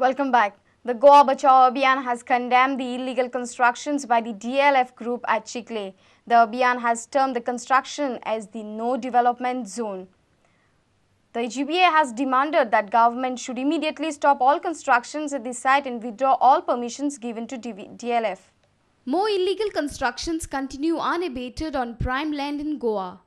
Welcome back. The Goa Bachao Abhiyan has condemned the illegal constructions by the DLF group at Chikle. The Abhiyan has termed the construction as the no development zone. The GBA has demanded that government should immediately stop all constructions at the site and withdraw all permissions given to DLF. More illegal constructions continue unabated on prime land in Goa.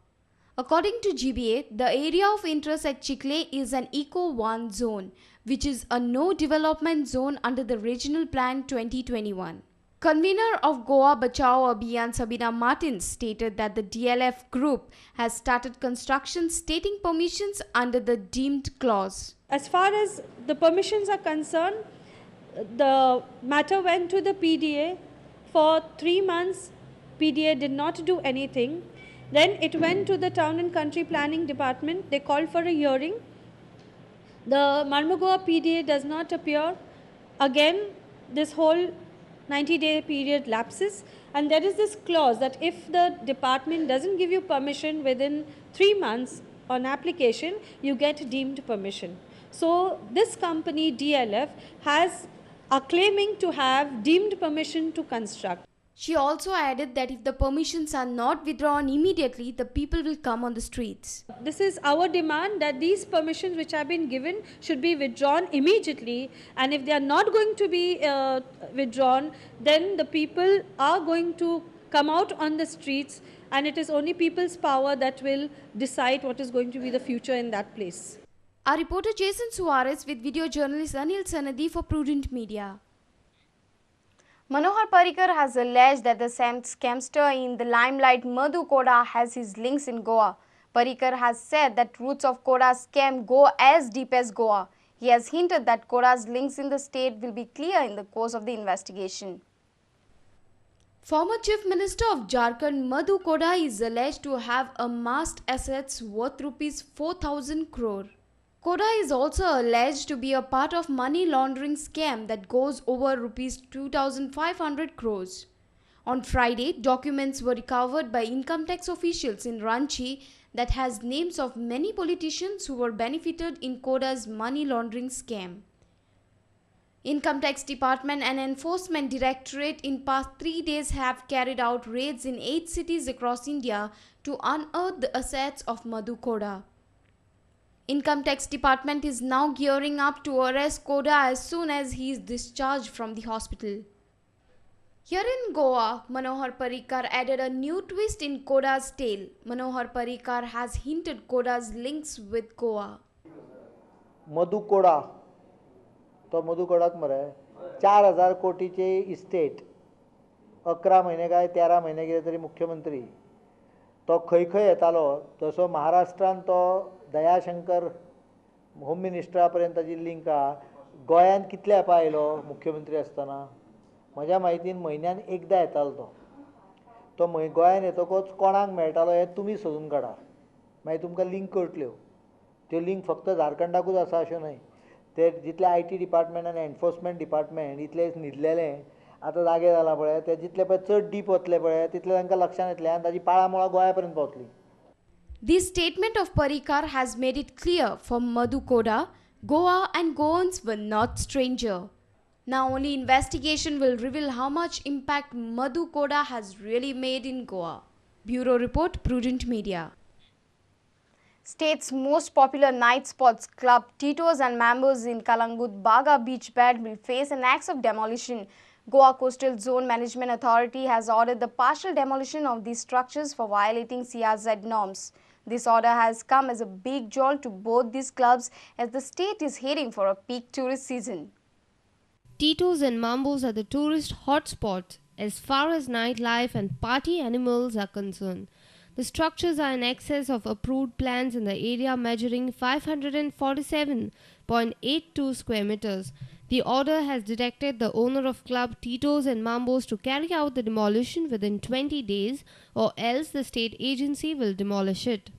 According to GBA, the area of interest at Chikle is an Eco 1 zone, which is a no development zone under the Regional Plan 2021. Convener of Goa Bachao Abhiyan Sabina Martins stated that the DLF group has started construction stating permissions under the deemed clause. As far as the permissions are concerned, the matter went to the PDA. For 3 months, PDA did not do anything. Then it went to the Town and Country Planning Department. They called for a hearing. The Marmugoa PDA does not appear. Again, this whole 90-day period lapses. And there is this clause that if the department doesn't give you permission within 3 months on application, you get deemed permission. So this company, DLF, are claiming to have deemed permission to construct. She also added that if the permissions are not withdrawn immediately, the people will come on the streets. This is our demand that these permissions which have been given should be withdrawn immediately, and if they are not going to be withdrawn, then the people are going to come out on the streets, and it is only people's power that will decide what is going to be the future in that place. Our reporter Jason Suarez with video journalist Anil Sanadi for Prudent Media. Manohar Parrikar has alleged that the scamster in the limelight Madhu Koda has his links in Goa. Parrikar has said that roots of Koda's scam go as deep as Goa. He has hinted that Koda's links in the state will be clear in the course of the investigation. Former Chief Minister of Jharkhand Madhu Koda is alleged to have amassed assets worth rupees 4,000 crore. Koda is also alleged to be a part of money laundering scam that goes over rupees 2,500 crores. On Friday, documents were recovered by income tax officials in Ranchi that has names of many politicians who were benefited in Koda's money laundering scam. Income Tax Department and Enforcement Directorate in past 3 days have carried out raids in 8 cities across India to unearth the assets of Madhu Koda. Income Tax Department is now gearing up to arrest Koda as soon as he is discharged from the hospital. Here in Goa, Manohar Parrikar added a new twist in Koda's tale. Manohar Parrikar has hinted Koda's links with Goa. मधु कोडा तो मधु कोडाक मरे 4,000 कोटीचे estate 11 महिने काय 13 महिने गेले तरी मुख्यमंत्री तो खंय खंय येतालो तसो महाराष्ट्रान तो दयाशंकर होम मिनिस्टरा पर्यंत ताची लिंक आहा गोंयान कितल्या येपा आयलो मुख्यमंत्री आसतना म्हज्या म्हायतीन म्हयन्यान एकदां येतालो तो गोंयान येतकच कोणाक मेळटालो हें तुमी सोदून काडा मागीर तुमकां लिंक कळटल्यो त्यो लिंक फक्त झारखंडाकूच आसा अशें न्हय ते जितले IT डिपार्टमेंट आनी एनफोर्समेंट डिपार्टमेंट इतले न्हिदलेले आतां जागे जाला पळय ते जितले पळय चड डीप वतले पळय तितले तांकां लक्षांत येतलें आनी ताजी पाळामोळां गोंया पर्यंत पावतली. This statement of Parrikar has made it clear for Madhu Koda, Goa and Goans were not stranger. Now only investigation will reveal how much impact Madhu Koda has really made in Goa. Bureau Report, Prudent Media. State's most popular night sports club Tito's and Mambo's in Kalangut Baga Beach Bed will face an act of demolition. Goa Coastal Zone Management Authority has ordered the partial demolition of these structures for violating CRZ norms. This order has come as a big jolt to both these clubs as the state is heading for a peak tourist season. Tito's and Mambo's are the tourist hotspots as far as nightlife and party animals are concerned. The structures are in excess of approved plans in the area measuring 547.82 square meters. The order has directed the owner of club Tito's and Mambo's to carry out the demolition within 20 days or else the state agency will demolish it.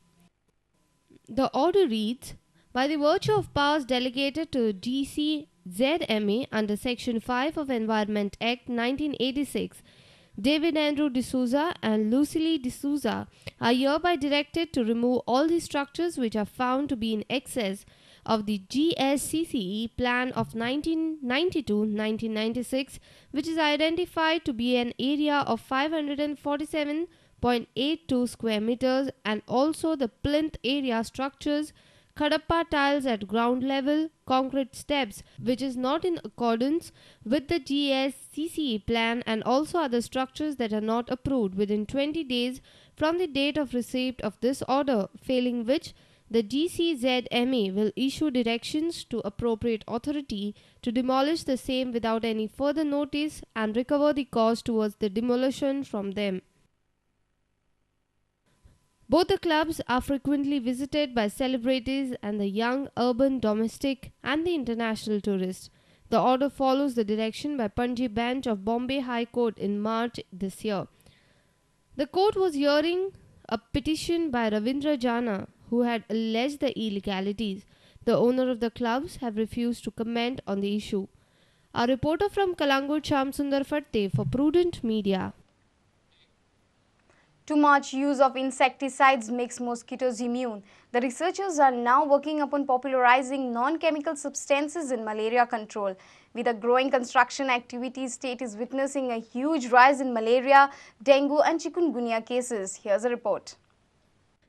The order reads, by the virtue of powers delegated to DCZMA under Section 5 of Environment Act 1986, David Andrew D'Souza and Lucille D'Souza are hereby directed to remove all the structures which are found to be in excess of the GSCCE plan of 1990 to 1996, which is identified to be an area of 547.82 square meters, and also the plinth area structures, Kadapa tiles at ground level, concrete steps, which is not in accordance with the GSCCE plan, and also other structures that are not approved within 20 days from the date of receipt of this order, failing which the GCZMA will issue directions to appropriate authority to demolish the same without any further notice and recover the cost towards the demolition from them. Both the clubs are frequently visited by celebrities and the young urban domestic and the international tourist. The order follows the direction by Panji bench of Bombay High Court in March this year. The court was hearing a petition by Ravindra Jana, who had alleged the illegalities. The owner of the clubs have refused to comment on the issue. A reporter from Kalangur, Shamsundar Fatte for Prudent Media. Too much use of insecticides makes mosquitoes immune. The researchers are now working upon popularizing non-chemical substances in malaria control. With a growing construction activity, state is witnessing a huge rise in malaria, dengue and chikungunya cases. Here's a report.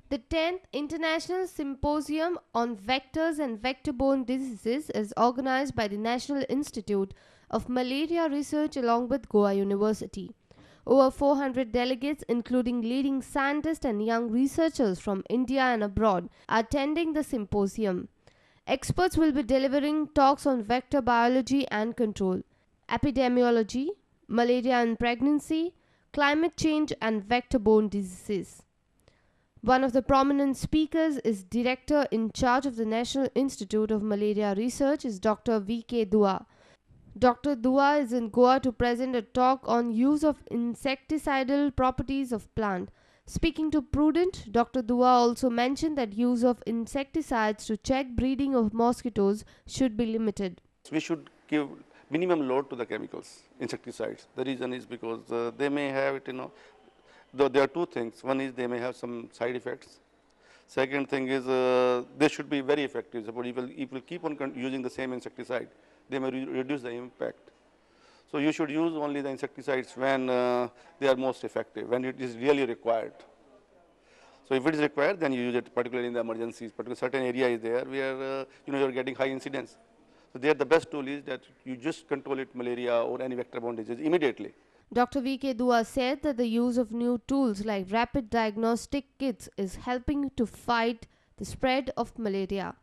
The 10th International Symposium on Vectors and Vector-Borne Diseases is organized by the National Institute of Malaria Research along with Goa University. Over 400 delegates, including leading scientists and young researchers from India and abroad, are attending the symposium. Experts will be delivering talks on vector biology and control, epidemiology, malaria and pregnancy, climate change and vector-borne diseases. One of the prominent speakers is Director in charge of the National Institute of Malaria Research is Dr. V.K. Dua. Dr. Dua is in Goa to present a talk on use of insecticidal properties of plant. Speaking to Prudent, Dr. Dua also mentioned that use of insecticides to check breeding of mosquitoes should be limited. We should give minimum load to the chemicals, insecticides. The reason is because they may have it, there are two things. One is they may have some side effects. Second thing is they should be very effective. Suppose if you keep on using the same insecticide, they may reduce the impact. So you should use only the insecticides when they are most effective, when it is really required. So if it is required, then you use it, particularly in the emergencies. Particularly certain area is there where you're getting high incidence. So there the best tool is that you just control it, malaria or any vector-borne disease immediately. Dr. V.K. Dua said that the use of new tools like rapid diagnostic kits is helping to fight the spread of malaria.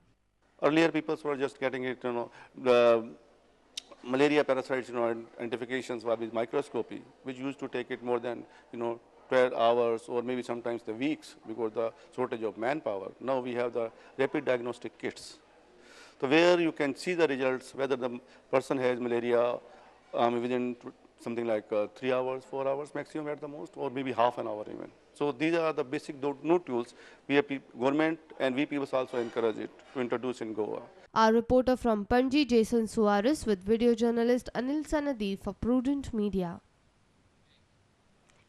Earlier people were just getting it, the malaria parasites, identifications were with microscopy, which used to take it more than, 12 hours or maybe sometimes the weeks because the shortage of manpower. Now we have the rapid diagnostic kits. So where you can see the results, whether the person has malaria within something like 3 hours, 4 hours maximum at the most, or maybe half an hour even. So these are the basic new tools. We have government and we people also encourage it to introduce in Goa. Our reporter from Panji, Jason Suarez, with video journalist Anil Sanadi for Prudent Media.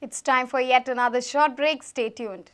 It's time for yet another short break. Stay tuned.